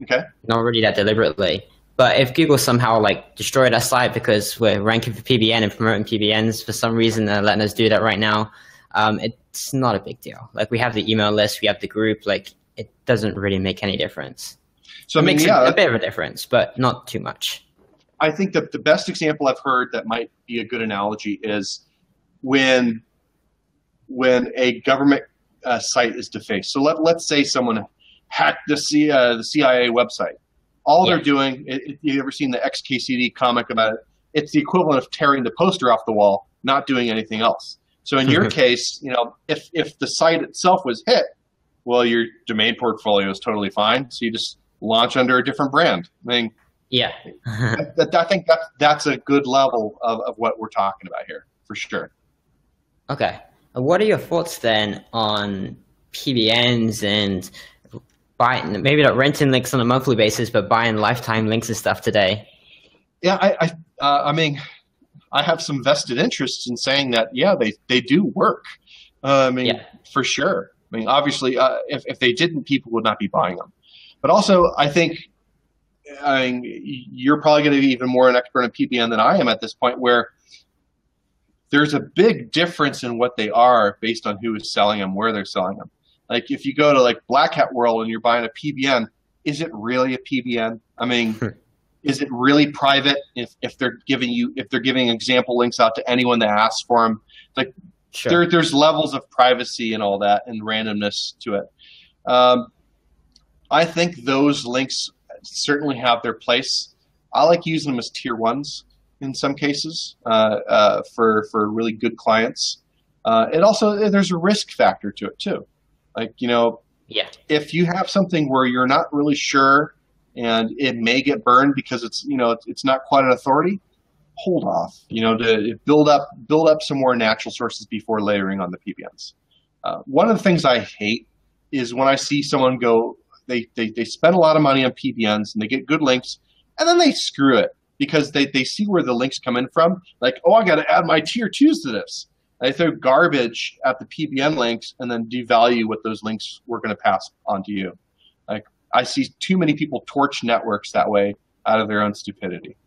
Okay. Not really that deliberately. But if Google somehow like destroyed our site because we're ranking for PBN and promoting PBNs for some reason, they're letting us do that right now, it's not a big deal. Like we have the email list, we have the group, like it doesn't really make any difference. So it makes a bit of a difference, but not too much. I think that the best example I've heard that might be a good analogy is when a government site is defaced. So let's say someone hacked the CIA website. All they're doing, you ever seen the XKCD comic about it? It's the equivalent of tearing the poster off the wall, not doing anything else. So in your case, you know, if the site itself was hit, well, your domain portfolio is totally fine. So you just launch under a different brand. I mean, I think that's a good level of what we're talking about here, for sure. Okay. What are your thoughts then on PBNs and buying, maybe not renting links on a monthly basis, but buying lifetime links and stuff today? Yeah, I mean, I have some vested interests in saying that, yeah, they do work. I mean, for sure. I mean, obviously, if they didn't, people would not be buying them. But also, I think I mean, you're probably going to be even more an expert in PBN than I am at this point, where there's a big difference in what they are based on who is selling them, where they're selling them. Like if you go to like Black Hat World and you're buying a PBN, is it really a PBN? I mean, is it really private if they're giving example links out to anyone that asks for them? Like there's levels of privacy and all that and randomness to it. I think those links certainly have their place. I like using them as tier ones in some cases for really good clients. And also there's a risk factor to it too. Like, if you have something where you're not really sure and it may get burned because it's not quite an authority, hold off, to build up some more natural sources before layering on the PBNs. One of the things I hate is when I see someone go, they spend a lot of money on PBNs and they get good links and then they screw it because they see where the links come in from. Like, oh, I got to add my tier 2s to this. They throw garbage at the PBN links and then devalue what those links were going to pass on to you. Like, I see too many people torch networks that way out of their own stupidity.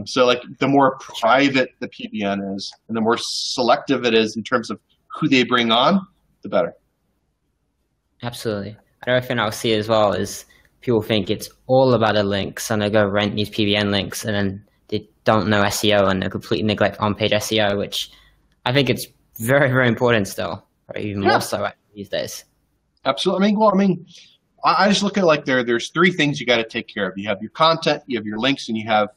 So like the more private the PBN is and the more selective it is in terms of who they bring on, the better. Absolutely. Another thing I'll see as well is people think it's all about the links and they go rent these PBN links and then they don't know SEO and they completely neglect on-page SEO, which I think it's very, very important still, or even more so these days. Absolutely. I just look at like there's three things you got to take care of. You have your content, you have your links, and you have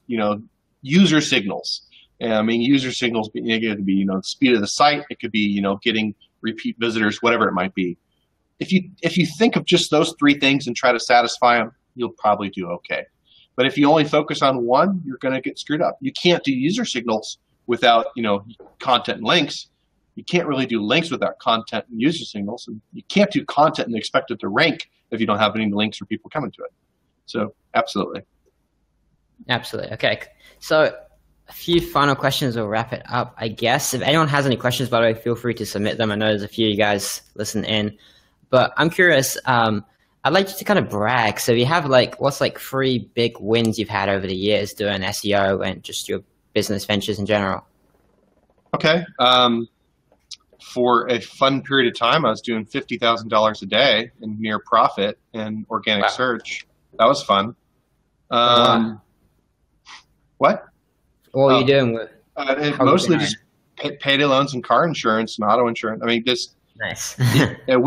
user signals. And I mean, user signals it could be speed of the site, it could be getting repeat visitors, whatever it might be. If you think of just those three things and try to satisfy them, you'll probably do okay. But if you only focus on one, you're going to get screwed up. You can't do user signals without content and links. You can't really do links without content and user signals, and you can't do content and expect it to rank if you don't have any links or people coming to it. So absolutely. Okay, so a few final questions will wrap it up, I guess. If anyone has any questions, by the way, feel free to submit them. I know there's a few of you guys listen in, but I'm curious. I'd like you to kind of brag. So if you have what's 3 big wins you've had over the years doing SEO and just your business ventures in general? Okay. For a fun period of time, I was doing $50,000 a day in near profit in organic search. That was fun. What? What were you doing with? Mostly just payday loans and car insurance and auto insurance. I mean, just nice. It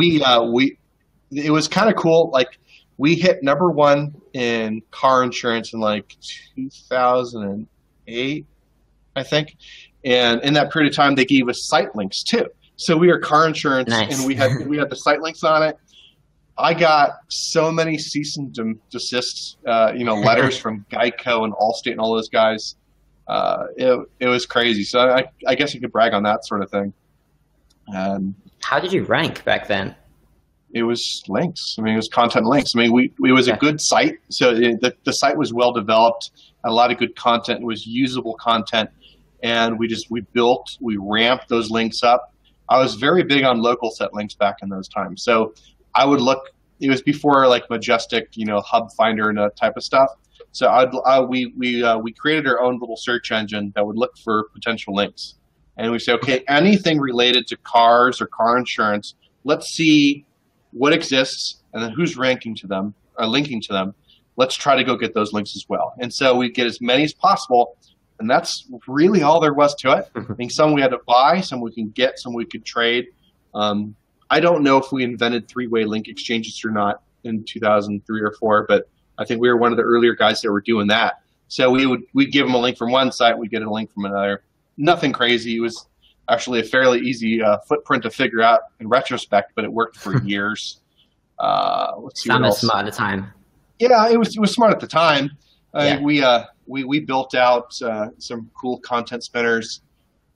was kind of cool. Like we hit #1 in car insurance in 2008, I think. And in that period of time, they gave us site links too. So we were car insurance, and we had the site links on it. I got so many cease and desist, letters from Geico and Allstate and all those guys. It was crazy. So I guess you could brag on that sort of thing. How did you rank back then? It was links. I mean, it was content links. I mean, it was a good site. So the site was well developed, a lot of good content. It was usable content. And we ramped those links up. I was very big on local set links back in those times. So I would look, it was before Majestic, Hub Finder and that type of stuff. So we created our own little search engine that would look for potential links. And we say, okay, anything related to cars or car insurance, let's see what exists and then who's ranking to them or linking to them. Let's try to go get those links as well. And so we get as many as possible. And that's really all there was to it. I think some we had to buy, some we can get, some we could trade. I don't know if we invented 3-way link exchanges or not in 2003 or 4, but I think we were one of the earlier guys that were doing that. So we'd give them a link from one site, we'd get a link from another. Nothing crazy. It was actually a fairly easy footprint to figure out in retrospect, but it worked for years. Let's see. Sounded smart at the time. Yeah, it was smart at the time. We built out some cool content spinners.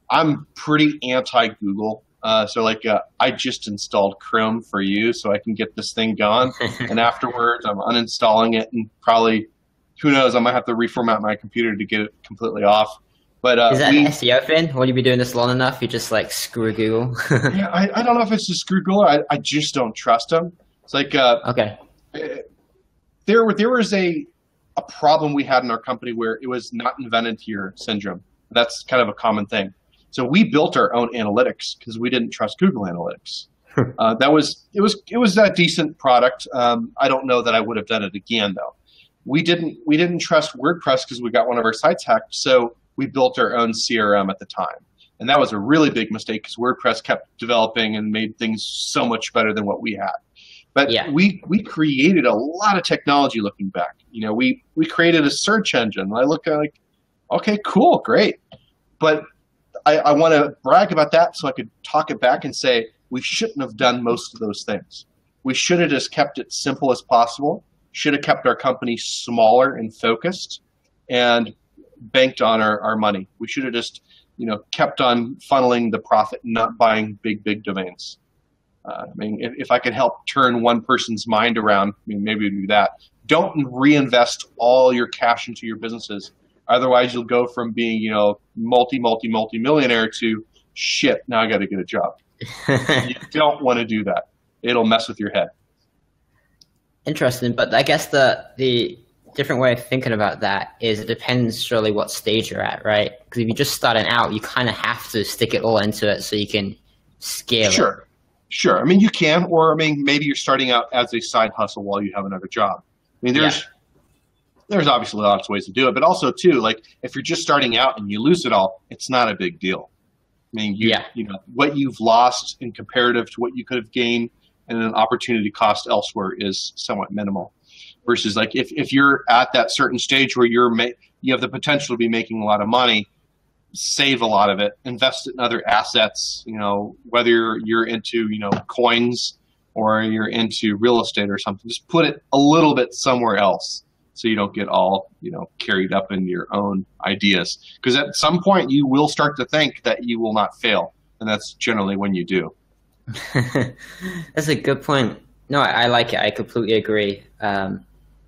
I'm pretty anti-Google. So I just installed Chrome for you so I can get this thing going. And afterwards, I'm uninstalling it and probably, who knows, I might have to reformat my computer to get it completely off. But is that an SEO thing? Will you be doing this long enough? You just screw Google? Yeah, I don't know if it's just screw Google. I just don't trust them. It's okay. There was a a problem we had in our company where it was not invented here syndrome. That's kind of a common thing. So we built our own analytics because we didn't trust Google Analytics. It was a decent product. I don't know that I would have done it again though. We didn't trust WordPress because we got one of our sites hacked. So we built our own CRM at the time. And that was a really big mistake because WordPress kept developing and made things so much better than what we had. But we created a lot of technology looking back. You know, we created a search engine. I look at like, okay, cool, great. But I want to brag about that so I could talk it back and say we shouldn't have done most of those things. We should have just kept it simple as possible, should have kept our company smaller and focused, and banked on our money. We should have just, you know, kept on funneling the profit and not buying big domains. I mean, if I could help turn one person's mind around, I mean, maybe we'd do that. Don't reinvest all your cash into your businesses. Otherwise, you'll go from being, you know, multi-millionaire to shit, now I got to get a job. You don't want to do that. It'll mess with your head. Interesting, but I guess the different way of thinking about that is it depends surely what stage you're at, right? Because if you're just starting out, you kind of have to stick it all into it so you can scale it. Sure. I mean, you can, or I mean, maybe you're starting out as a side hustle while you have another job. I mean, there's obviously lots of ways to do it, but also too, like if you're just starting out and you lose it all, it's not a big deal. I mean, you know, what you've lost in comparative to what you could have gained and an opportunity cost elsewhere is somewhat minimal. Versus like if you're at that certain stage where you have the potential to be making a lot of money, save a lot of it, invest it in other assets, you know, whether you're into, you know, coins or you're into real estate or something, just put it a little bit somewhere else so you don't get all, you know, carried up in your own ideas. Because at some point you will start to think that you will not fail, and that's generally when you do. That's a good point. No, I like it. I completely agree.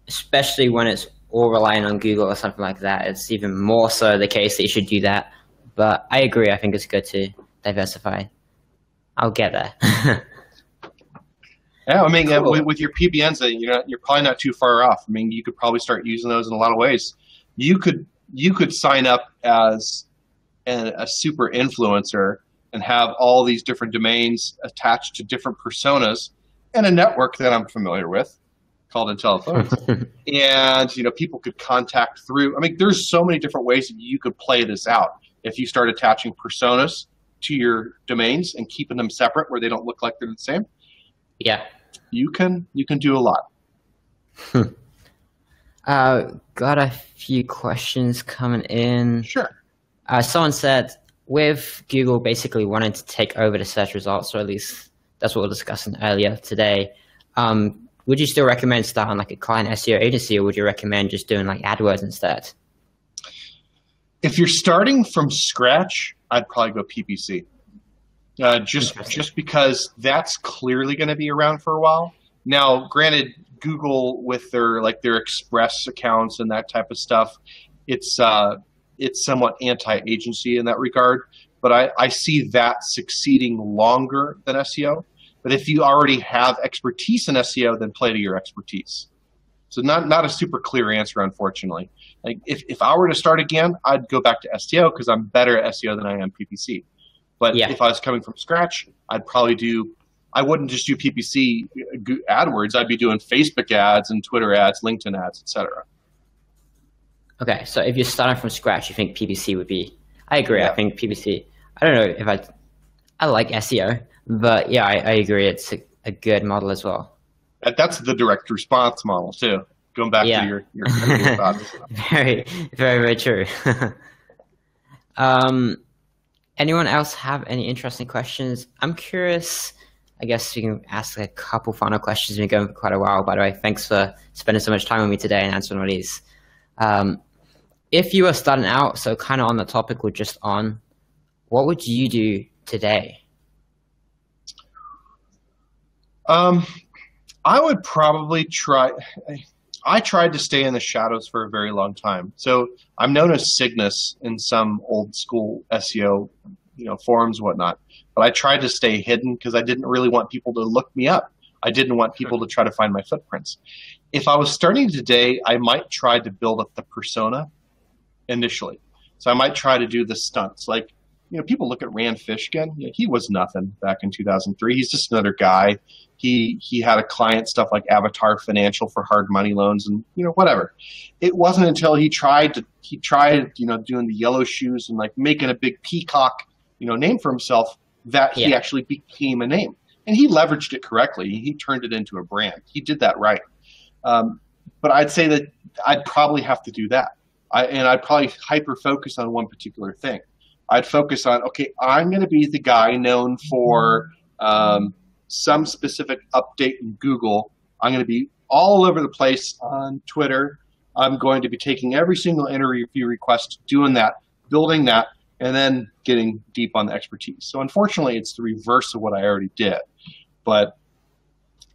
Especially when it's all relying on Google or something like that. It's even more so the case that you should do that. But I agree. I think it's good to diversify. I'll get there. Yeah, I mean, Cool. with your PBNs, you're probably not too far off. I mean, you could probably start using those in a lot of ways. You could sign up as a super influencer and have all these different domains attached to different personas and a network that I'm familiar with called IntelliFluence. And, you know, people could contact through. I mean, there's so many different ways that you could play this out. If you start attaching personas to your domains and keeping them separate where they don't look like they're the same, you can do a lot. Got a few questions coming in. Sure. Someone said, with Google basically wanting to take over the search results, or at least that's what we were discussing earlier today, would you still recommend starting like a client SEO agency, or would you recommend just doing like AdWords instead? If you're starting from scratch, I'd probably go PPC. Just because that's clearly going to be around for a while. Now, granted, Google with their Express accounts and that type of stuff, it's somewhat anti-agency in that regard. But I see that succeeding longer than SEO. But if you already have expertise in SEO, then play to your expertise. So not a super clear answer, unfortunately. Like if I were to start again, I'd go back to SEO because I'm better at SEO than I am PPC. But if I was coming from scratch, I wouldn't just do PPC AdWords. I'd be doing Facebook ads and Twitter ads, LinkedIn ads, etc. Okay, so if you're starting from scratch, you think PPC would be, I agree. Yeah. I think PPC, I don't know if I like SEO, but yeah, I agree. It's a good model as well. That's the direct response model too. Going back to your thoughts. Very, very, very true. Anyone else have any interesting questions? I'm curious. I guess we can ask a couple final questions. We've been going for quite a while, by the way. Thanks for spending so much time with me today and answering all these. If you were starting out, so kind of on the topic we're just on, what would you do today? I would probably I tried to stay in the shadows for a very long time. So I'm known as Cygnus in some old school SEO, forums and whatnot. But I tried to stay hidden because I didn't really want people to look me up. I didn't want people to try to find my footprints. If I was starting today, I might try to build up the persona initially. So I might try to do the stunts. Like, people look at Rand Fishkin. He was nothing back in 2003. He's just another guy. He had a client, stuff like Avatar Financial for hard money loans and, whatever. It wasn't until he tried, doing the yellow shoes and like making a big peacock, name for himself that he actually became a name. And he leveraged it correctly. He turned it into a brand. He did that right. But I'd say that I'd probably have to do that. I'd probably hyper-focus on one particular thing. I'd focus on, okay, I'm going to be the guy known for some specific update in Google. I'm going to be all over the place on Twitter. I'm going to be taking every single interview request, doing that, building that, and then getting deep on the expertise. So unfortunately, it's the reverse of what I already did. But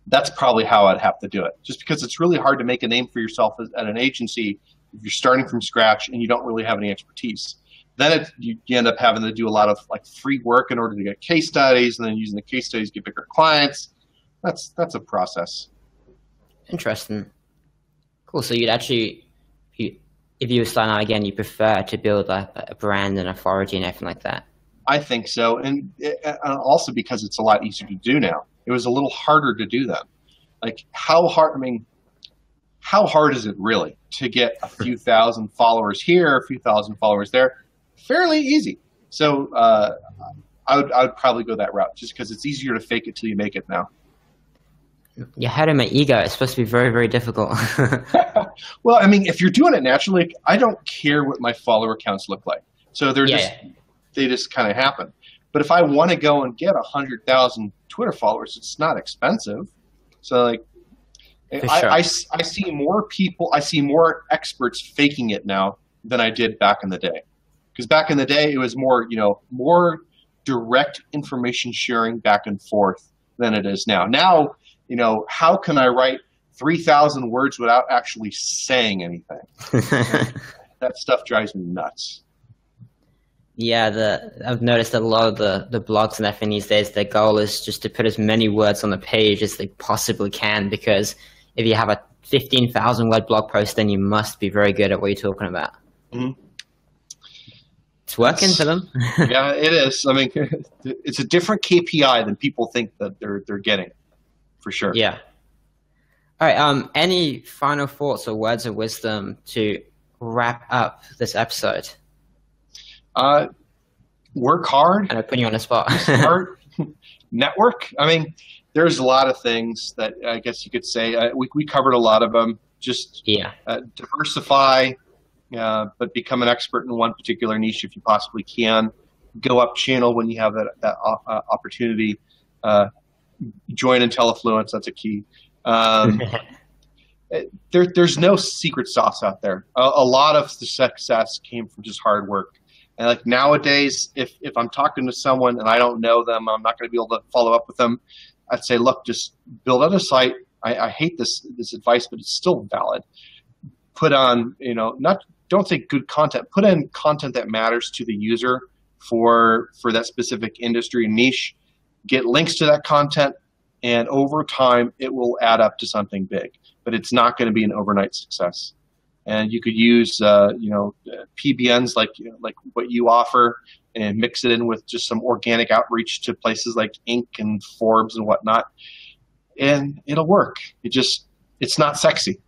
that's probably how I'd have to do it, just because it's really hard to make a name for yourself at an agency if you're starting from scratch and you don't really have any expertise. Then you end up having to do a lot of like free work in order to get case studies, and then using the case studies to get bigger clients. That's a process. Interesting. Cool. So you'd actually, if you were starting out again, you prefer to build a brand and authority and everything like that? I think so, and also because it's a lot easier to do now. It was a little harder to do that. Like how hard is it really to get a few thousand followers here, a few thousand followers there? Fairly easy. So I would probably go that route, just because it's easier to fake it till you make it now. You're ahead of my ego. It's supposed to be very, very difficult. Well, I mean, if you're doing it naturally, I don't care what my follower counts look like. So they just kind of happen. But if I want to go and get 100,000 Twitter followers, it's not expensive. So like, I see more people, I see more experts faking it now than I did back in the day. Because back in the day, it was more, more direct information sharing back and forth than it is now. Now, how can I write 3,000 words without actually saying anything? That stuff drives me nuts. Yeah, I've noticed that a lot of the blogs and everything these days, their goal is just to put as many words on the page as they possibly can, because if you have a 15,000 word blog post, then you must be very good at what you're talking about. Mm-hmm. It's working for them. Yeah, it is. I mean, it's a different KPI than people think that they're getting, for sure. Yeah. All right. Any final thoughts or words of wisdom to wrap up this episode? Work hard. And I put you on the spot. Start, network. I mean, there's a lot of things that I guess you could say. We covered a lot of them. Just diversify, but become an expert in one particular niche if you possibly can. Go up channel when you have that opportunity. Join IntelliFluence. That's a key. There's no secret sauce out there. A lot of the success came from just hard work. And like nowadays, if I'm talking to someone and I don't know them, I'm not going to be able to follow up with them. I'd say, look, just build out a site. I hate this advice, but it's still valid. Put on, don't say good content. Put in content that matters to the user for that specific industry niche. Get links to that content, and over time, it will add up to something big. But it's not going to be an overnight success. And you could use, PBNs like what you offer, and mix it in with just some organic outreach to places like Inc. and Forbes and whatnot, and it'll work. It's not sexy.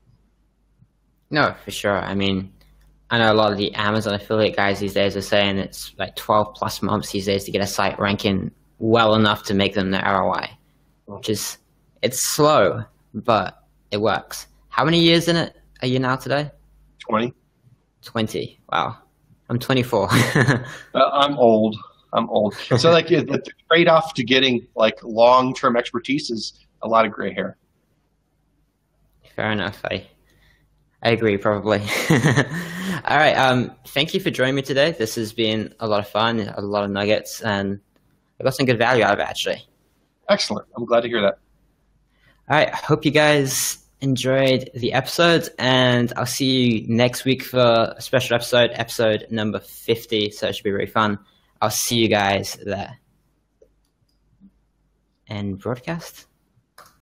No, for sure. I mean, I know a lot of the Amazon affiliate guys these days are saying it's like 12 plus months these days to get a site ranking well enough to make them the ROI, which is, it's slow, but it works. How many years in it are you now today? 20. 20. Wow. I'm 24. I'm old. So like the trade-off to getting like long-term expertise is a lot of gray hair. Fair enough. I agree, probably. All right. Thank you for joining me today. This has been a lot of fun, a lot of nuggets, and I got some good value out of it, actually. Excellent. I'm glad to hear that. All right. I hope you guys enjoyed the episodes, and I'll see you next week for a special episode number 50. So it should be very fun. I'll see you guys there. And broadcast.